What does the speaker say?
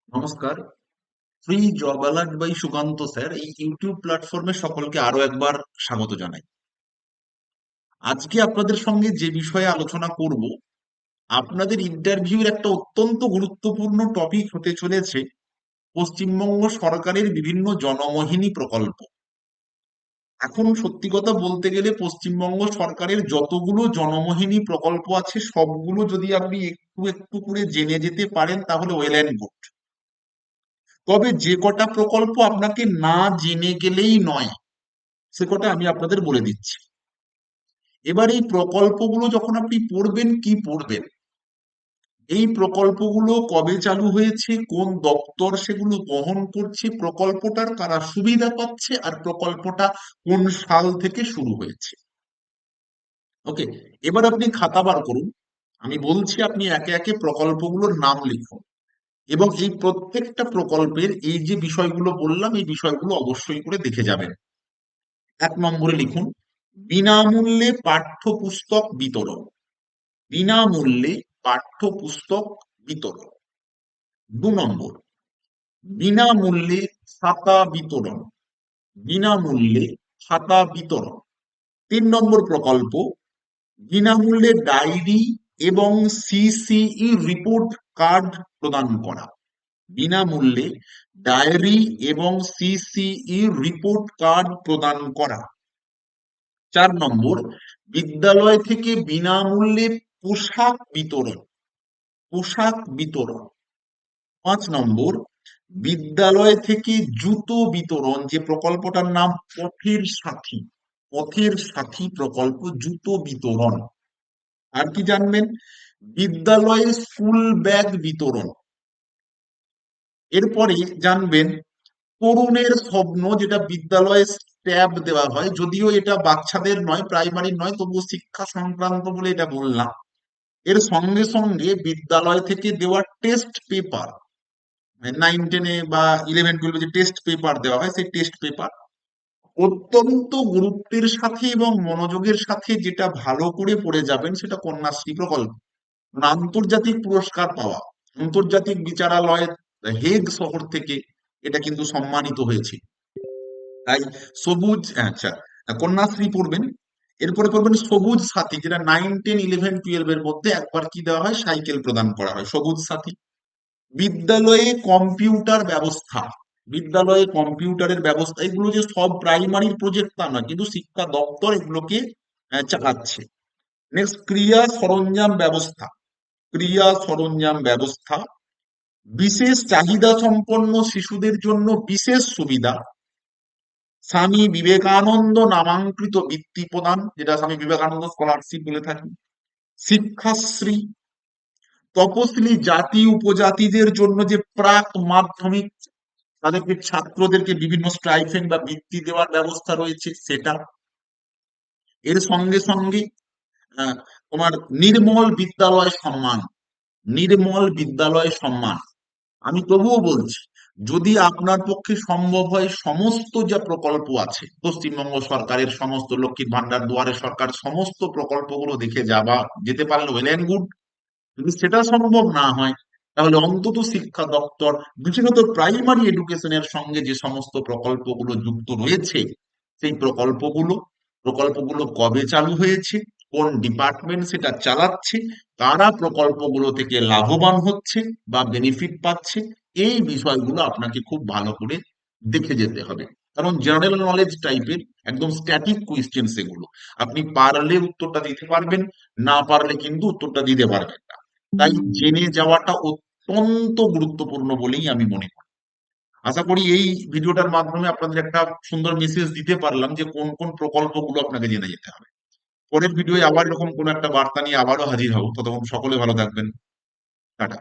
নমস্কার। Free job alert by Sukanta sir এই YouTube প্ল্যাটফর্মে সকলকে আরো একবার স্বাগত জানাই। আজকে আপনাদের সঙ্গে যে বিষয়ে আলোচনা করব, আপনাদের ইন্টারভিউর একটা অত্যন্ত গুরুত্বপূর্ণ টপিক হতে চলেছে পশ্চিমবঙ্গ সরকারের বিভিন্ন জনমোহিনী প্রকল্প। এখন সত্যি কথা বলতে গেলে পশ্চিমবঙ্গ সরকারের যতগুলো জনমোহিনী প্রকল্প আছে সবগুলো যদি আপনি একটু একটু করে জেনে যেতে পারেন তাহলে ওয়েল অ্যান্ড গুড। তবে যে কটা প্রকল্প আপনাকে না জেনে গেলেই নয়, সে কটা আমি আপনাদের বলে দিচ্ছি। এবার এই প্রকল্পগুলো যখন আপনি পড়বেন, কি পড়বেন, এই প্রকল্পগুলো কবে চালু হয়েছে, কোন দপ্তর সেগুলো বহন করছে, প্রকল্পটার কারা সুবিধা পাচ্ছে, আর প্রকল্পটা কোন সাল থেকে শুরু হয়েছে। ওকে, এবার আপনি খাতা বার করুন। আমি বলছি, আপনি একে একে প্রকল্পগুলোর নাম লিখুন এবং এই প্রত্যেকটা প্রকল্পের এই যে বিষয়গুলো বললাম এই বিষয়গুলো অবশ্যই করে দেখে যাবেন। 1 নম্বরে লিখুন বিনামূল্যে পাঠ্যপুস্তক বিতরণ। বিনামূল্যে পাঠ্যপুস্তক বিতরণ। 2 নম্বর বিনামূল্যে খাতা বিতরণ। বিনামূল্যে খাতা বিতরণ। 3 নম্বর প্রকল্প বিনামূল্যে ডায়েরি এবং সিসিই রিপোর্ট কার্ড প্রদান করা। বিনামূল্যে ডায়েরি এবং সিসিই রিপোর্ট কার্ড প্রদান করা। 4 নম্বর বিদ্যালয় থেকে বিনামূল্যে পোশাক বিতরণ। পোশাক বিতরণ। 5 নম্বর বিদ্যালয় থেকে জুতো বিতরণ, যে প্রকল্পটার নাম পথের সাথী। পথের সাথী প্রকল্প, জুতো বিতরণ। আর কি জানবেন? বিদ্যালয়ে স্কুল ব্যাগ বিতরণ। এরপরে জানবেন তরুণের স্বপ্ন, যেটা বিদ্যালয়ে ট্যাব দেওয়া হয়, যদিও এটা বাচ্চাদের নয়, প্রাইমারির নয়, তবুও শিক্ষা সংক্রান্ত বলে এটা বললাম। এর সঙ্গে সঙ্গে বিদ্যালয় থেকে দেওয়া টেস্ট পেপার, 9-10-এ বা 11-12-এ যে টেস্ট পেপার দেওয়া হয় সেই টেস্ট পেপার অত্যন্ত গুরুত্বের সাথে এবং মনোযোগের সাথে যেটা ভালো করে পড়ে যাবেন সেটা কন্যাশ্রী প্রকল্প। মানে আন্তর্জাতিক পুরস্কার পাওয়া, আন্তর্জাতিক বিচারালয় হেগ শহর থেকে এটা কিন্তু সম্মানিত হয়েছে। তাই সবুজ, আচ্ছা, কন্যাশ্রী পড়বেন। এরপরে পড়বেন সবুজ সাথী, যেটা 9-10-11-12 এর মধ্যে একবার কি দেওয়া হয়, সাইকেল প্রদান করা হয়, সবুজ সাথী। বিদ্যালয়ে কম্পিউটার ব্যবস্থা। বিদ্যালয়ে কম্পিউটারের ব্যবস্থা, এগুলো যে সব প্রাইমারির প্রজেক্ট তা নয়, কিন্তু শিক্ষা দপ্তর এগুলোকে চালাচ্ছে। নেক্সট ক্রিয়া সরঞ্জাম ব্যবস্থা। ক্রিয়া সরঞ্জাম ব্যবস্থা। বিশেষ চাহিদা সম্পন্ন শিশুদের জন্য বিশেষ সুবিধা। স্বামী বিবেকানন্দ নামাঙ্কিত বৃত্তি প্রদান, যেটা স্বামী বিবেকানন্দ স্কলারশিপ বলে থাকি। শিক্ষাশ্রী। তপশিলি জাতি উপজাতিদের জন্য যে প্রাক মাধ্যমিক, তাদেরকে ছাত্রদেরকে বিভিন্ন স্টাইপেন্ড বা বৃত্তি দেওয়ার ব্যবস্থা রয়েছে সেটা। এর সঙ্গে সঙ্গে আহ, তোমার নির্মল বিদ্যালয় সম্মান। নির্মল বিদ্যালয় সম্মান। আমি তবুও বলছি, যদি আপনার পক্ষে সম্ভব হয় সমস্ত যা প্রকল্প আছে পশ্চিমবঙ্গ সরকারের, সমস্ত লক্ষ্মীর ভান্ডার, দুয়ারে সরকার, সমস্ত প্রকল্পগুলো দেখে যেতে পারলে ওয়েল এন্ড গুড। যদি সেটা সম্ভব না হয় তাহলে অন্তত শিক্ষা দপ্তর বিশেষত প্রাইমারি এডুকেশনের সঙ্গে যে সমস্ত প্রকল্পগুলো যুক্ত রয়েছে সেই প্রকল্পগুলো কবে চালু হয়েছে, কোন ডিপার্টমেন্ট সেটা চালাচ্ছে, কারা প্রকল্পগুলো থেকে লাভবান হচ্ছে বা বেনিফিট পাচ্ছে, এই বিষয়গুলো আপনাকে খুব ভালো করে দেখে যেতে হবে। কারণ জেনারেল নলেজ টাইপের একদম স্ট্যাটিক কোয়েশ্চেন সেগুলো, আপনি পারলে উত্তরটা দিতে পারবেন, না পারলে কিন্তু উত্তরটা দিতে পারবেন না। তাই জেনে যাওয়াটা অত্যন্ত গুরুত্বপূর্ণ বলেই আমি মনে করি। আশা করি এই ভিডিওটার মাধ্যমে আপনাদের একটা সুন্দর মেসেজ দিতে পারলাম যে কোন কোন প্রকল্পগুলো আপনাকে জেনে যেতে হবে। পরের ভিডিওয়ে আবার এরকম কোন একটা বার্তা নিয়ে আবারও হাজির হব, ততক্ষণ সকলে ভালো থাকবেন। টাটা।